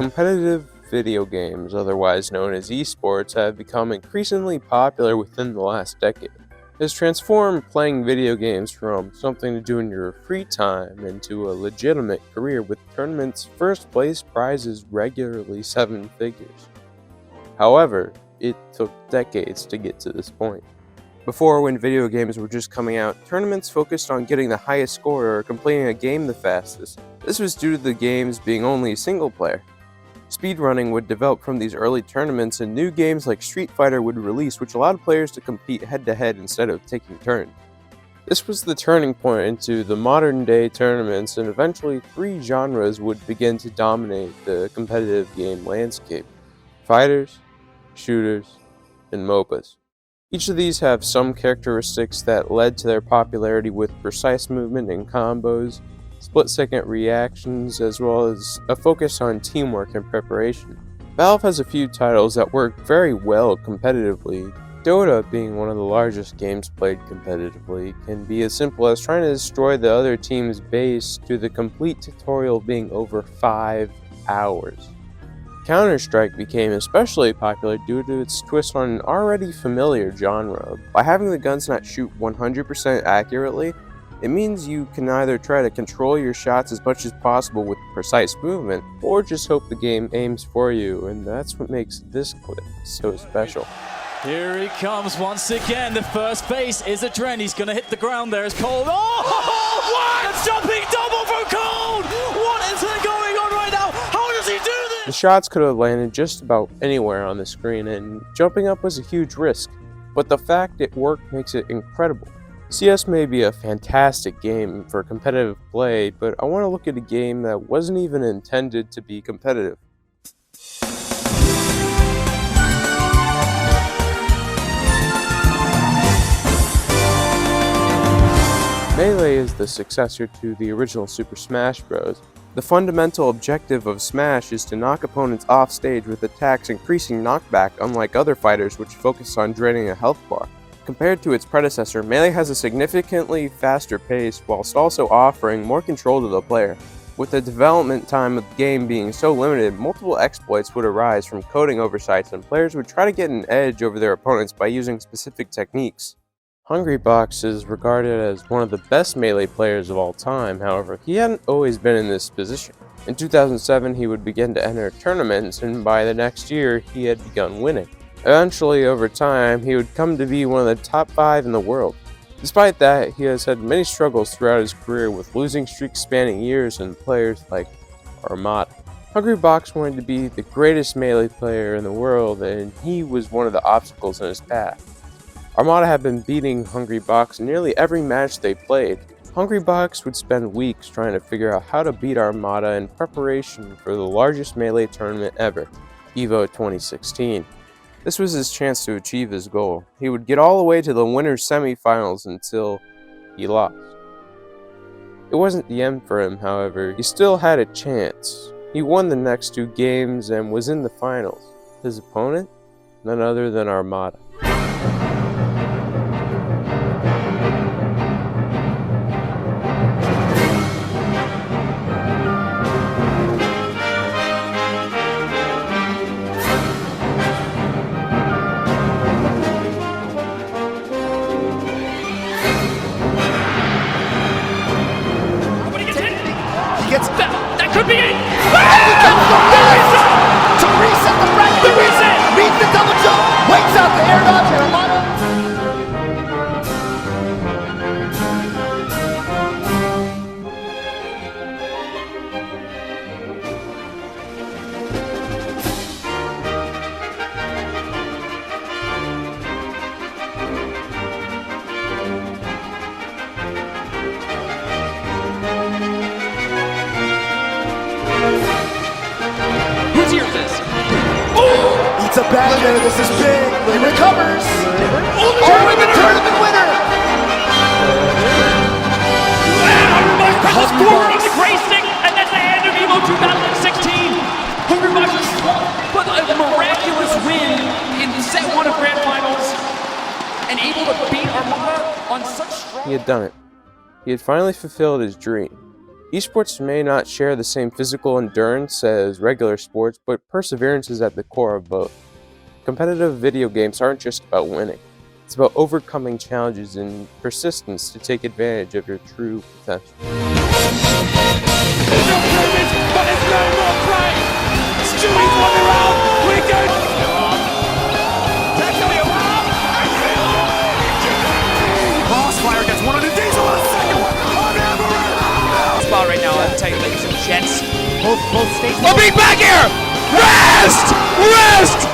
Competitive video games, otherwise known as esports, have become increasingly popular within the last decade. It has transformed playing video games from something to do in your free time into a legitimate career, with tournaments' first place prizes regularly seven figures. However, it took decades to get to this point. Before, when video games were just coming out, tournaments focused on getting the highest score or completing a game the fastest. This was due to the games being only single player. Speedrunning would develop from these early tournaments, and new games like Street Fighter would release, which allowed players to compete head-to-head instead of taking turns. This was the turning point into the modern-day tournaments, and eventually three genres would begin to dominate the competitive game landscape: fighters, shooters, and MOBAs. Each of these have some characteristics that led to their popularity, with precise movement and combos, split-second reactions, as well as a focus on teamwork and preparation. Valve has a few titles that work very well competitively. Dota, being one of the largest games played competitively, can be as simple as trying to destroy the other team's base, to the complete tutorial being over 5 hours. Counter-Strike became especially popular due to its twist on an already familiar genre. By having the guns not shoot 100% accurately, it means you can either try to control your shots as much as possible with precise movement, or just hope the game aims for you, and that's what makes this clip so special. Here he comes once again. The first base is Adren. He's going to hit the ground there as Cold. Oh, what? A jumping double from Cold! What is going on right now? How does he do this? The shots could have landed just about anywhere on the screen, and jumping up was a huge risk, but the fact it worked makes it incredible. CS may be a fantastic game for competitive play, but I want to look at a game that wasn't even intended to be competitive. Melee is the successor to the original Super Smash Bros. The fundamental objective of Smash is to knock opponents off stage with attacks increasing knockback, unlike other fighters which focus on draining a health bar. Compared to its predecessor, Melee has a significantly faster pace, whilst also offering more control to the player. With the development time of the game being so limited, multiple exploits would arise from coding oversights, and players would try to get an edge over their opponents by using specific techniques. Hungrybox is regarded as one of the best Melee players of all time. However, he hadn't always been in this position. In 2007, he would begin to enter tournaments, and by the next year, he had begun winning. Eventually, over time, he would come to be one of the top 5 in the world. Despite that, he has had many struggles throughout his career, with losing streaks spanning years and players like Armada. Hungrybox wanted to be the greatest Melee player in the world, and he was one of the obstacles in his path. Armada had been beating Hungrybox in nearly every match they played. Hungrybox would spend weeks trying to figure out how to beat Armada in preparation for the largest Melee tournament ever, EVO 2016. This was his chance to achieve his goal. He would get all the way to the winner's semifinals until he lost. It wasn't the end for him, however. He still had a chance. He won the next 2 games and was in the finals. His opponent? None other than Armada. That could be it! To reset the bracket! The reset! Reads the double jump! Waits out the air dodge and Armada! It's a bad there, this is big. He recovers. Oh, and the tournament winner. Wow! Presses forward on the gray stick, and that's the end of EVO 2016. Hungrybox was swamped, but a miraculous win in set 1 of Grand Finals, and able to beat Armada on such strong... He had done it. He had finally fulfilled his dream. Esports may not share the same physical endurance as regular sports, but perseverance is at the core of both. Competitive video games aren't just about winning. It's about overcoming challenges and persistence to take advantage of your true potential. Crossfire gets one on the diesel on a second one. Spot right now, I'll tell you, like some jets. Both states. Levine back here! Rest! Rest!